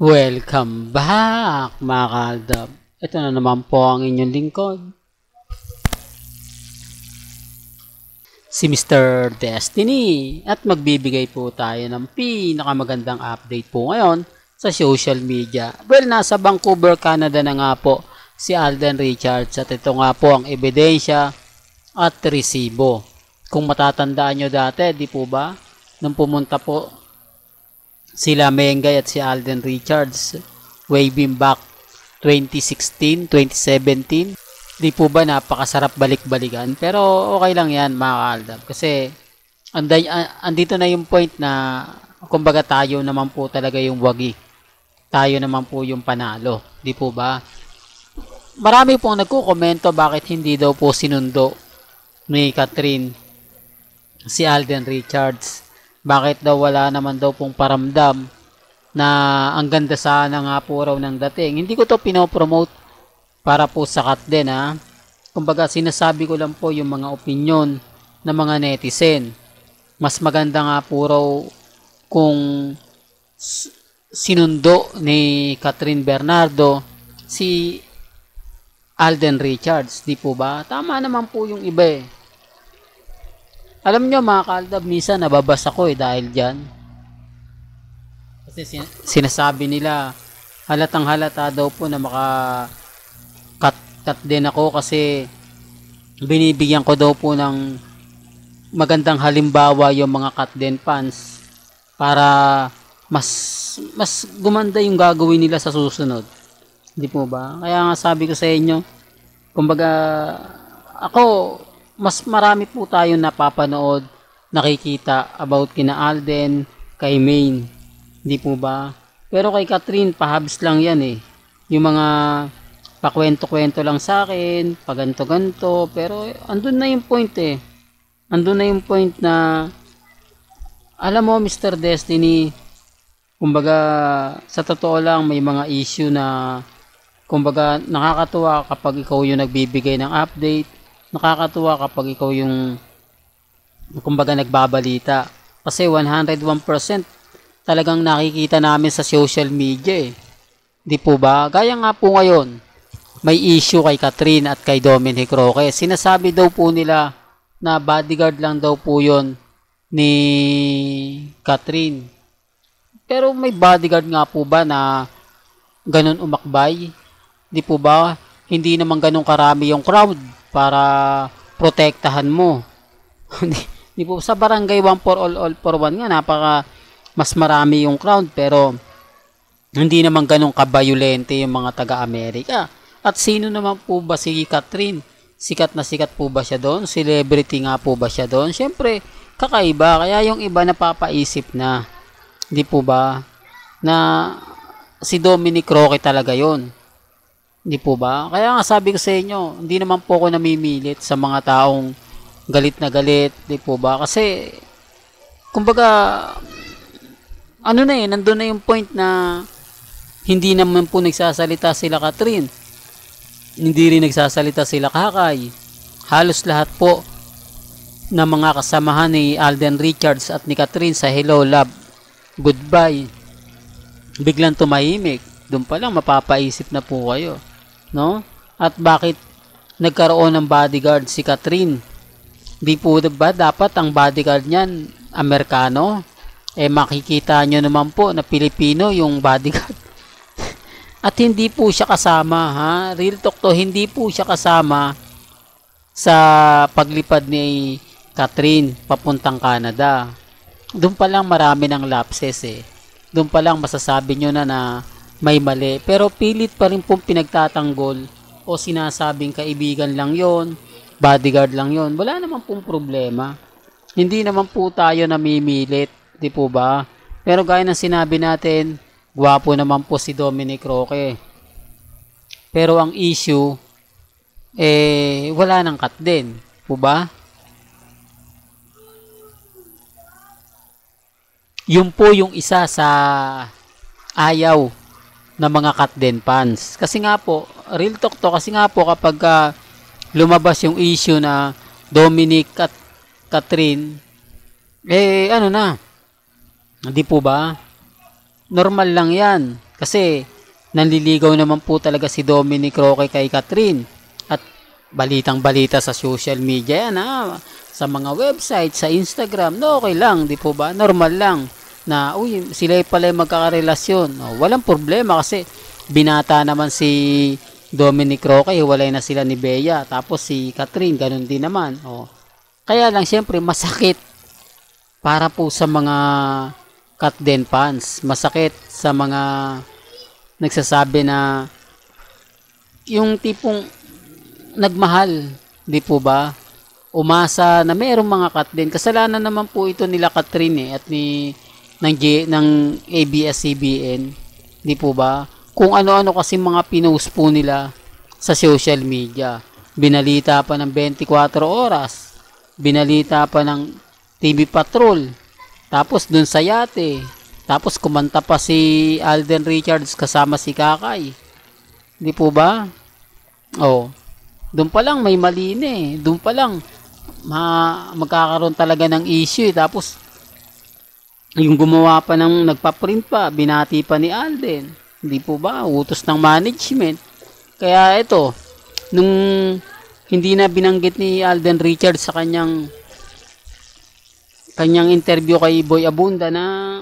Welcome back mga kaaldab. Ito na naman po ang inyong lingkod, si Mr. Destiny, at magbibigay po tayo ng pinakamagandang update po ngayon sa social media. Well, nasa Vancouver, Canada na nga po si Alden Richards, at ito nga po ang ebidensya at resibo. Kung matatandaan nyo dati, di po ba, nung pumunta po sila Mengay at si Alden Richards way back 2016, 2017. Di po ba napakasarap balik-balikan? Pero okay lang yan mga kaaldab. Kasi andito na yung point na kumbaga tayo naman po talaga yung wagi. Tayo naman po yung panalo. Di po ba? Marami pong nagkukomento bakit hindi daw po sinundo ni Catherine si Alden Richards. Bakit daw wala naman daw pong paramdam na ang ganda sana nga po raw ng dating. Hindi ko to pinopromote para po sakat din ha. Kumbaga sinasabi ko lang po yung mga opinion ng mga netizen. Mas maganda nga po raw kung sinundo ni Catherine Bernardo si Alden Richards. Di po ba? Tama naman po yung iba eh. Alam nyo mga kaaldab, minsan nababasa ko dahil dyan. Kasi sinasabi nila, halatang halata daw po na maka-cut din ako kasi binibigyan ko daw po ng magandang halimbawa yung mga cut din fans para mas gumanda yung gagawin nila sa susunod. Hindi po ba? Kaya nga sabi ko sa inyo, kumbaga ako, mas marami po tayong napapanood, nakikita about kina Alden, kay Maine. Hindi po ba? Pero kay Catherine, pahabis lang yan eh. Yung mga pakwento-kwento lang sa akin, paganto-ganto. Pero andun na yung point eh. Andun na yung point na, alam mo Mr. Destiny, kumbaga sa totoo lang may mga issue na, kumbaga nakakatuwa kapag ikaw yung nagbibigay ng update. Nakakatuwa kapag ikaw yung kumbaga nagbabalita. Kasi 101% talagang nakikita namin sa social media eh. Di po ba? Gaya nga po ngayon, may issue kay Catherine at kay Dominic Roque. Sinasabi daw po nila na bodyguard lang daw po yon ni Catherine. Pero may bodyguard nga po ba na ganun umakbay? Di po ba? Hindi naman ganun karami yung crowd para protektahan mo. Di po sa barangay 1 for all for one nga mas marami yung crowd pero hindi naman ganun kabayolente yung mga taga-Amerika. At sino naman po ba si Catherine? Sikat na sikat po ba siya doon? Celebrity nga po ba siya doon? Syempre, kakaiba. Kaya yung iba napapaisip na, di po ba, na si Dominic Roque talaga yon. Hindi po ba? Kaya nga sabi ko sa inyo, hindi naman po ako namimilit sa mga taong galit na galit. Hindi po ba? Kasi, kumbaga, ano na eh, nandun na yung point na hindi naman po nagsasalita sila Catherine. Hindi rin nagsasalita sila Kakay. Halos lahat po ng mga kasamahan ni Alden Richards at ni Catherine sa Hello Love, Goodbye, biglang tumahimik. Doon pa lang mapapaisip na po kayo. No? At bakit nagkaroon ng bodyguard si Catherine? Di po ba dapat ang bodyguard niyan Amerikano? Eh makikita nyo naman po na Pilipino yung bodyguard. At hindi po siya kasama, ha? Real talk to, hindi po siya kasama sa paglipad ni Catherine papuntang Canada. Doon pa lang marami ng lapses eh. Doon pa lang masasabi nyo na may mali. Pero pilit pa rin pong pinagtatanggol o sinasabing kaibigan lang yon, bodyguard lang yon. Wala naman pong problema. Hindi naman po tayo namimilit. Di po ba? Pero gaya ng sinabi natin, gwapo naman po si Dominic Roque. Pero ang issue, wala nang cut din. Po ba? Yun po yung isa sa ayaw na mga cut din fans. Kasi nga po, real talk to, kasi nga po kapag lumabas yung issue na Dominic at Catherine, ano na, hindi po ba? Normal lang yan. Kasi nanliligaw naman po talaga si Dominic Roque kay Catherine. At balitang-balita sa social media yan, sa mga website, sa Instagram, no, okay lang, di po ba? Normal lang na, uy, sila pala yung magkakarelasyon. No, walang problema kasi binata naman si Dominic Roque, hiwalay na sila ni Bea. Tapos si Catherine, ganun din naman. Kaya lang, syempre, masakit para po sa mga Katden fans. Masakit sa mga nagsasabi na yung tipong nagmahal, di po ba? Umasa na mayroong mga Katden. Kasalanan naman po ito nila Catherine at ng ABS-CBN, di po ba? Kung ano-ano kasi mga pinost po nila sa social media. Binalita pa ng 24 oras. Binalita pa ng TV Patrol. Tapos dun sa yate. Tapos kumanta pa si Alden Richards kasama si Kakay. Di po ba? Doon pa lang may mali na eh. Doon pa lang magkakaroon talaga ng issue eh. Tapos yung gumawa pa ng nagpa-print pa, binati pa ni Alden. Di po ba? Utos ng management. Kaya ito, nung hindi na binanggit ni Alden Richards sa kanyang interview kay Boy Abunda na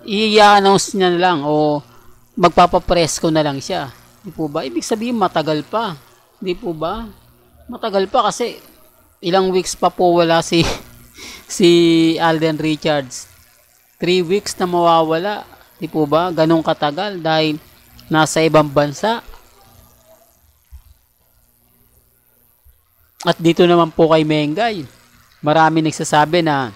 i-announce niya na lang o magpapapress ko na lang siya. Di po ba? Ibig sabihin matagal pa. Di po ba? Matagal pa kasi ilang weeks pa po wala si Alden Richards. 3 weeks na mawawala. Di po ba? Ganong katagal dahil nasa ibang bansa. At dito naman po kay Mengay. Marami nagsasabi na,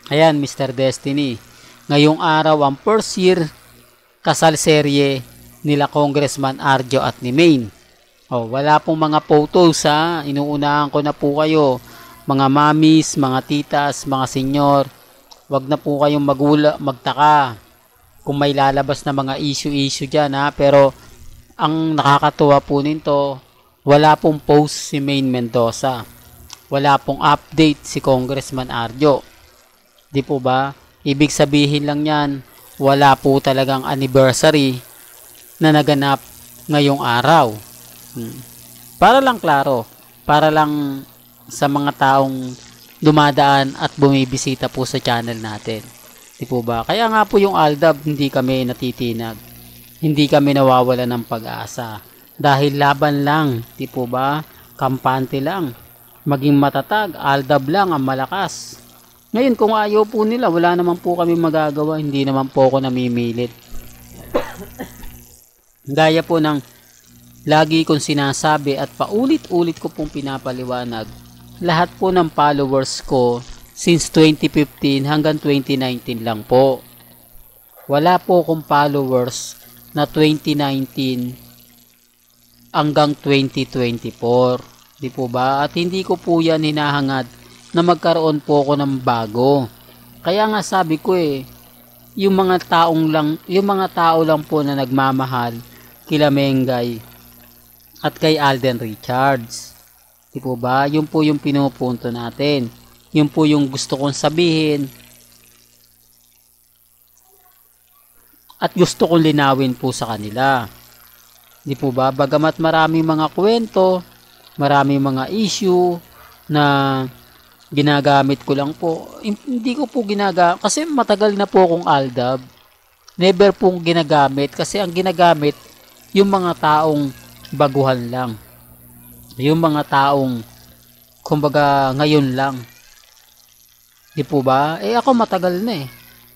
ayan, Mr. Destiny, ngayong araw ang first year kasal serye nila Congressman Arjo at ni Maine. Wala pong mga photos ha. Inuunahan ko na po kayo, mga mamis, mga titas, mga senyor. Wag na po kayong magtaka kung may lalabas na mga issue dyan ha. Pero ang nakakatuwa po nito, wala pong post si Maine Mendoza. Wala pong update si Congressman Arjo. Di po ba? Ibig sabihin lang yan, wala po talagang anniversary na naganap ngayong araw. Para lang klaro, para lang sa mga taong dumadaan at bumibisita po sa channel natin. Di po ba? Kaya nga po yung Aldab, hindi kami natitinag. Hindi kami nawawala ng pag-asa. Dahil laban lang, di po ba? Kampante lang. Maging matatag, Aldab lang ang malakas. Ngayon kung ayaw po nila, wala naman po kami magagawa. Hindi naman po ako namimilit. Gaya po ng lagi kong sinasabi at paulit-ulit ko pong pinapaliwanag, lahat po ng followers ko since 2015 hanggang 2019 lang po. Wala po akong followers na 2019 hanggang 2024. Di po ba? At hindi ko po yan hinahangad na magkaroon po ako ng bago. Kaya nga sabi ko yung mga tao lang po na nagmamahal kila Mengay at kay Alden Richards. Di po ba? Yun po yung pinupunto natin. Yun po yung gusto kong sabihin. At gusto kong linawin po sa kanila. Di po ba? Bagamat maraming mga kwento, maraming mga issue na ginagamit ko lang po. Hindi ko po ginagamit kasi matagal na po akong Aldab. Never pong ginagamit kasi ang ginagamit yung mga taong baguhan lang. Yung mga taong kumbaga ngayon lang. Di po ba? Ako matagal na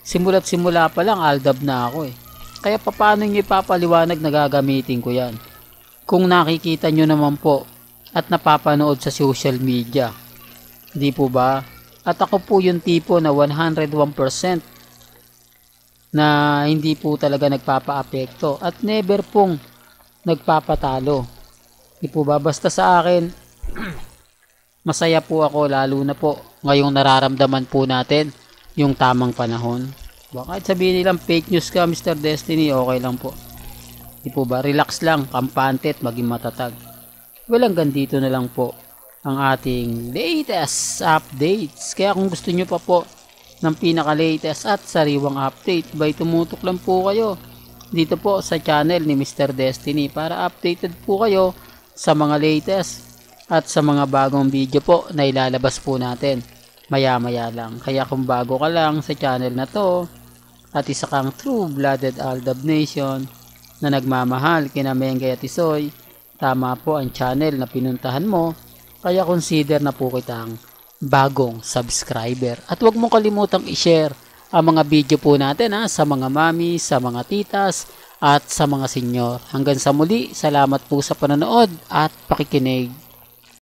Simula't simula pa lang Aldab na ako Kaya paano nyo ipapaliwanag na gagamitin ko yan? Kung nakikita nyo naman po at napapanood sa social media. Di po ba? At ako po yung tipo na 101% na hindi po talaga nagpapa-apekto at never pong nagpapatalo. Di po ba? Basta sa akin, masaya po ako lalo na po ngayong nararamdaman po natin yung tamang panahon. Kahit sabihin nilang fake news ka Mr. Destiny, okay lang po. Di po ba? Relax lang, kampante at maging matatag. Walang gandito na lang po ang ating latest updates. Kaya kung gusto nyo pa po ng pinaka-latest at sariwang update, by tumutok lang po kayo dito po sa channel ni Mr. Destiny para updated po kayo sa mga latest at sa mga bagong video po na ilalabas po natin maya-maya lang. Kaya kung bago ka lang sa channel na to at isa kang true-blooded Aldab Nation na nagmamahal kina Mengay at Isoy, tama po ang channel na pinuntahan mo, kaya consider na po kitang bagong subscriber. At huwag mo kalimutang i-share ang mga video po natin sa mga mami, sa mga titas, at sa mga senyor. Hanggang sa muli, salamat po sa panonood at pakikinig.